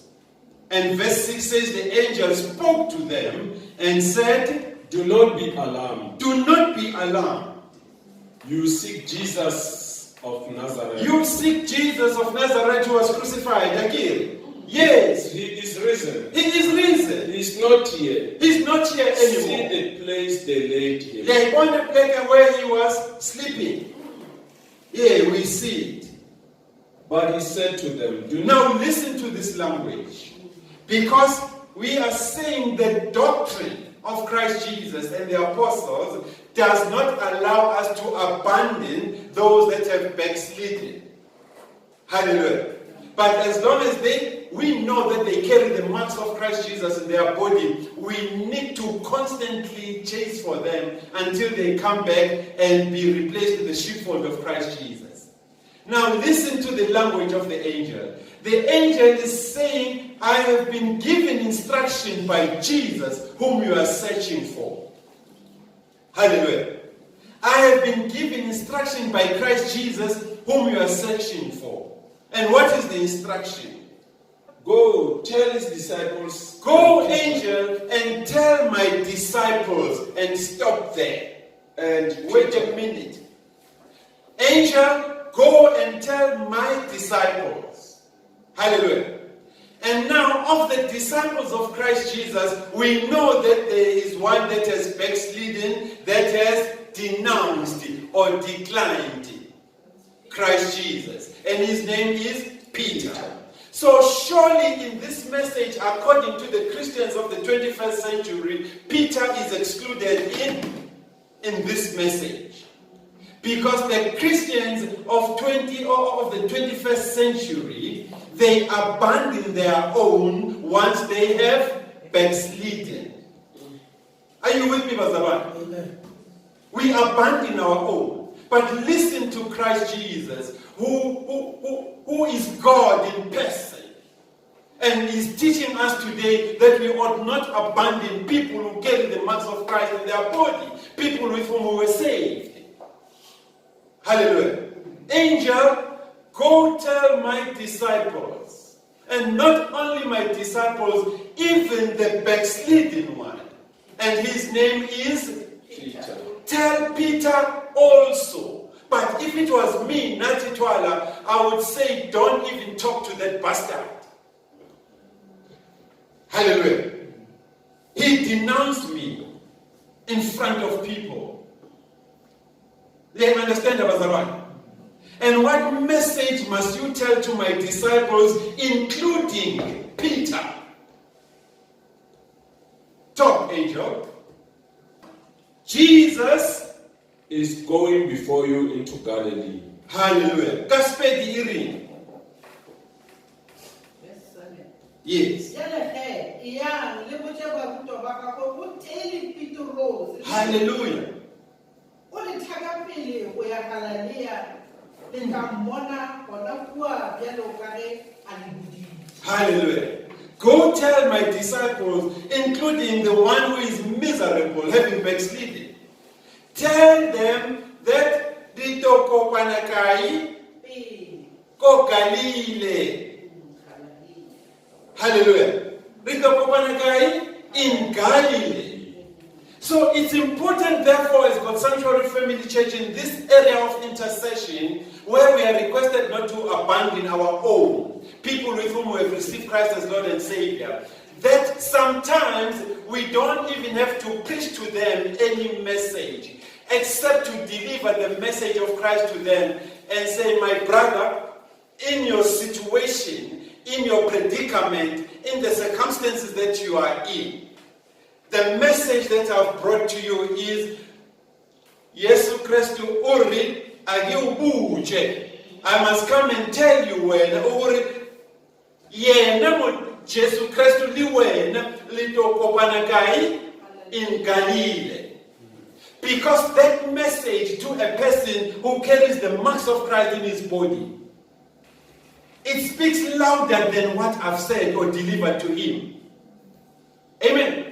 And verse 6 says the angel spoke to them and said, Do not be alarmed. Do not be alarmed. You seek Jesus of Nazareth. You seek Jesus of Nazareth who was crucified again. Yes. He is risen. He is risen. He is not here. He's not here See anymore. the place they laid him. They on the place where he was sleeping. Yeah, we see it. But he said to them, do Now listen to this language. Because we are saying the doctrine of Christ Jesus and the apostles does not allow us to abandon those that have backslidden. Hallelujah. But as long as we know that they carry the marks of Christ Jesus in their body, we need to constantly chase for them until they come back and be replaced in the sheepfold of Christ Jesus. Now listen to the language of the angel. The angel is saying, I have been given instruction by Jesus whom you are searching for. Hallelujah. I have been given instruction by Christ Jesus whom you are searching for. And what is the instruction? Go tell his disciples. Go, angel, and tell my disciples, and stop there. And wait a minute. Angel, go and tell my disciples. Hallelujah. And now, of the disciples of Christ Jesus, we know that there is one that has backslidden, that has denounced or declined Christ Jesus. And his name is Peter. So surely in this message, according to the Christians of the 21st century, Peter is excluded in this message. Because the Christians of the 21st century, they abandon their own once they have backslidden. Are you with me, Bazaban? Amen. We abandon our own. But listen to Christ Jesus, who is God in person. And is teaching us today that we ought not abandon people who carry the marks of Christ in their body. People with whom we were saved. Hallelujah. Angel, go tell my disciples. And not only my disciples, even the backslidden one. And his name is Peter. Tell Peter also. But if it was me, Nathi Twala, I would say, don't even talk to that bastard. Hallelujah. He denounced me in front of people. They understand Abazarwan. And what message must you tell to my disciples, including Peter? Talk, angel. Jesus is going before you into Galilee. Hallelujah. Kaspedi iring. Yes. Hallelujah. Hallelujah. Go tell my disciples, including the one who is miserable, having backslidden. Tell them that Litoko Panakai Ko Galile. Hallelujah. Litoko Panakai in Galilee. So it's important, therefore, as God's Sanctuary Family Church, in this area of intercession, where we are requested not to abandon our own, people with whom we have received Christ as Lord and Savior, that sometimes we don't even have to preach to them any message, except to deliver the message of Christ to them and say, my brother, in your situation, in your predicament, in the circumstances that you are in, the message that I've brought to you is, Yesu Christu uri agiubuje. I must come and tell you when uri yena mo Jesu Christu liwena litoko panakai in Galilee. Because that message to a person who carries the marks of Christ in his body, it speaks louder than what I've said or delivered to him. Amen.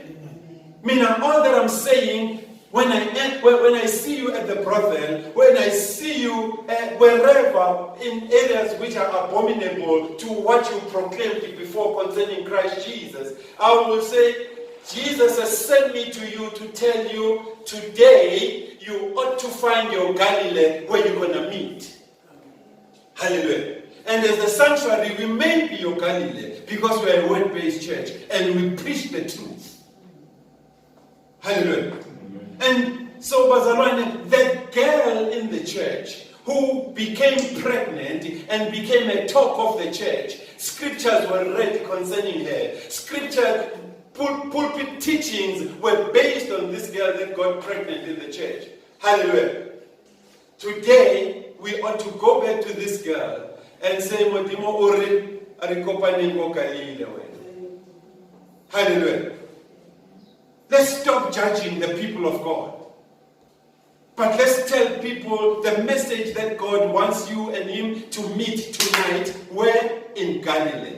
Meaning, all that I'm saying, when I see you at the brothel, when I see you wherever in areas which are abominable to what you proclaimed before concerning Christ Jesus, I will say, Jesus has sent me to you to tell you today you ought to find your Galilee where you're going to meet. Hallelujah. And as the sanctuary, we may be your Galilee because we are a word-based church and we preach the truth. Hallelujah. Amen. And so, Bazalwane, that girl in the church who became pregnant and became a talk of the church, scriptures were read concerning her. Scripture, pulpit teachings were based on this girl that got pregnant in the church. Hallelujah. Today, we ought to go back to this girl and say, Modimo ore arikopaneng go Galile wena. Hallelujah. Let's stop judging the people of God. But let's tell people the message that God wants you and him to meet tonight. Where? In Galilee.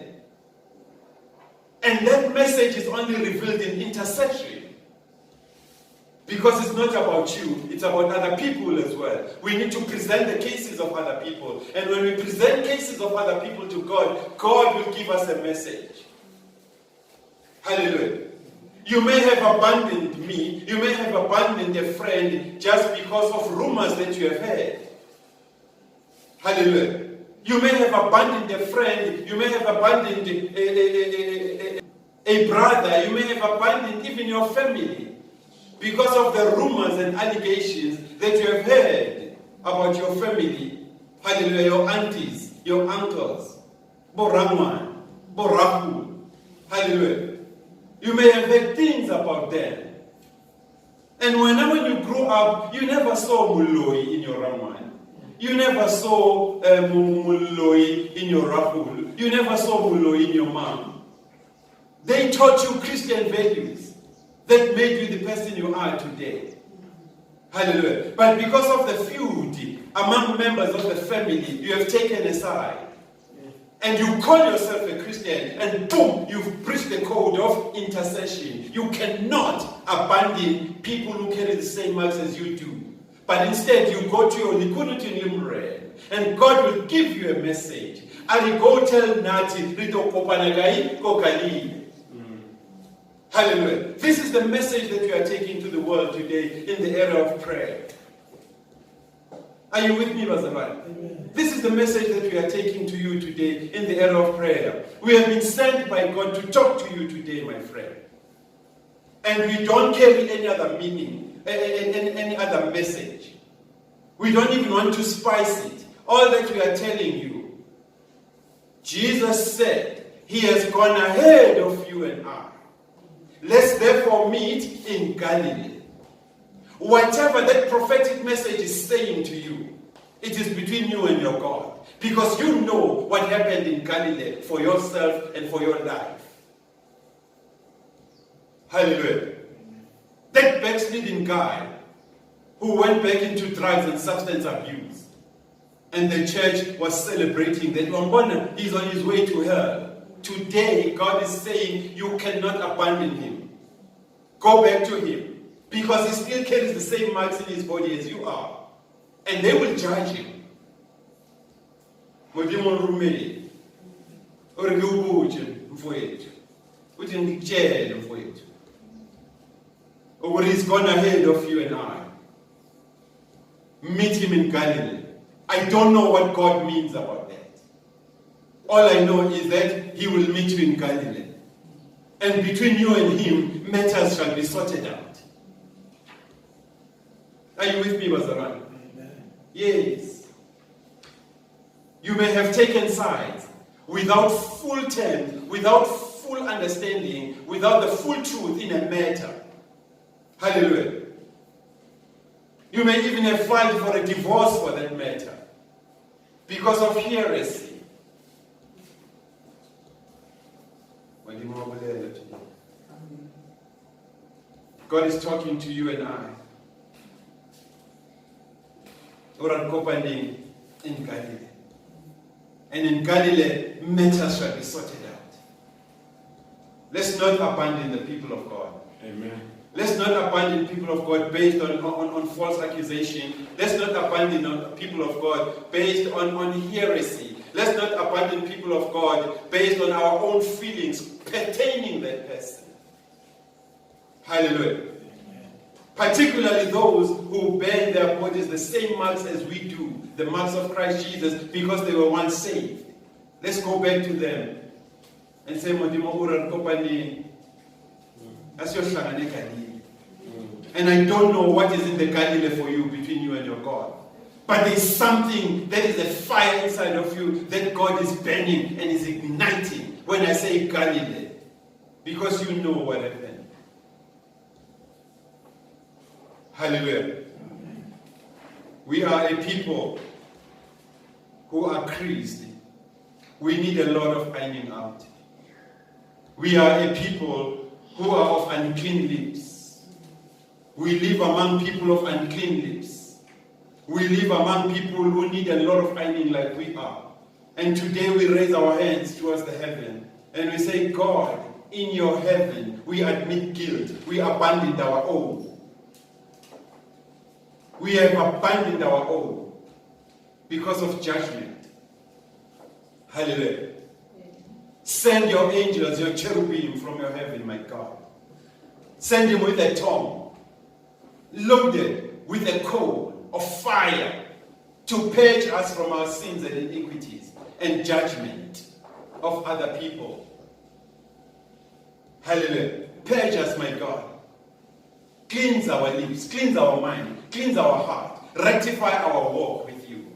And that message is only revealed in intercession. Because it's not about you, it's about other people as well. We need to present the cases of other people. And when we present cases of other people to God, God will give us a message. Hallelujah. You may have abandoned me, you may have abandoned a friend just because of rumors that you have heard. Hallelujah. You may have abandoned a friend, you may have abandoned a brother, you may have abandoned even your family because of the rumors and allegations that you have heard about your family. Hallelujah. Your aunties, your uncles, Boraman, Borahu. Hallelujah. You may have heard things about them. And whenever you grew up, you never saw Muloi in your Raman. You never saw Muloi in your Rahul. You never saw Muloi in your mom. They taught you Christian values that made you the person you are today. Hallelujah. But because of the feud among members of the family, you have taken aside. And you call yourself a Christian, and boom, you've breached the code of intercession. You cannot abandon people who carry the same marks as you do. But instead, you go to your Likunutin Limre, and God will give you a message. And you go tell Nathi, Rito Kopanagai, Kokali. Hallelujah. This is the message that we are taking to the world today in the era of prayer. Are you with me, Bazarai? This is the message that we are taking to you today in the era of prayer. We have been sent by God to talk to you today, my friend. And we don't carry any other meaning, any other message. We don't even want to spice it. All that we are telling you, Jesus said, he has gone ahead of you and I. Let's therefore meet in Galilee. Whatever that prophetic message is saying to you, it is between you and your God. Because you know what happened in Galilee for yourself and for your life. Hallelujah. That backsliding guy who went back into drugs and substance abuse, and the church was celebrating that Wambona, he's on his way to hell. Today, God is saying you cannot abandon him. Go back to him. Because he still carries the same marks in his body as you are. And they will judge him. Or he's gone ahead of you and I. Meet him in Galilee. I don't know what God means about that. All I know is that he will meet you in Galilee. And between you and him, matters shall be sorted out. Are you with me, Bazaran? Yes. You may have taken sides without full terms, without full understanding, without the full truth in a matter. Hallelujah. You may even have filed for a divorce for that matter because of heresy. God is talking to you and I. In Galilee. And in Galilee, matters shall be sorted out. Let's not abandon the people of God. Amen. Let's not abandon people of God based on false accusation. Let's not abandon people of God based on heresy. Let's not abandon people of God based on our own feelings pertaining that person. Hallelujah. Particularly those who bear their bodies the same marks as we do, the marks of Christ Jesus, because they were once saved. Let's go back to them and say, and I don't know what is in the Galilee for you, between you and your God. But there's something that is a fire inside of you that God is burning and is igniting when I say Galilee. Because you know what happened. Hallelujah. We are a people who are creased. We need a lot of ironing out. We are a people who are of unclean lips. We live among people of unclean lips. We live among people who need a lot of ironing like we are. And today we raise our hands towards the heaven and we say, God, in your heaven, we admit guilt. We abandoned our own. We have abandoned our own because of judgment. Hallelujah. Send your angels, your cherubim from your heaven, my God. Send him with a tongue, loaded with a coal of fire, to purge us from our sins and iniquities and judgment of other people. Hallelujah. Purge us, my God. Cleanse our lips, cleanse our mind, cleanse our heart, rectify our walk with you.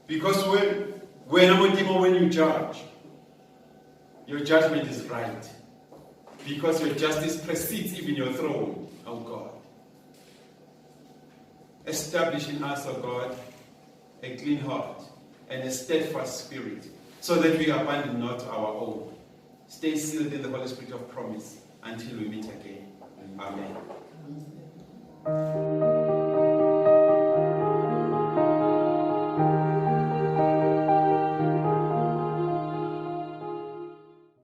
Because when you judge, your judgment is right. Because your justice precedes even your throne, oh God. Establish in us, oh God, a clean heart and a steadfast spirit, so that we abandon not our own. Stay sealed in the Holy Spirit of promise until we meet again. Amen.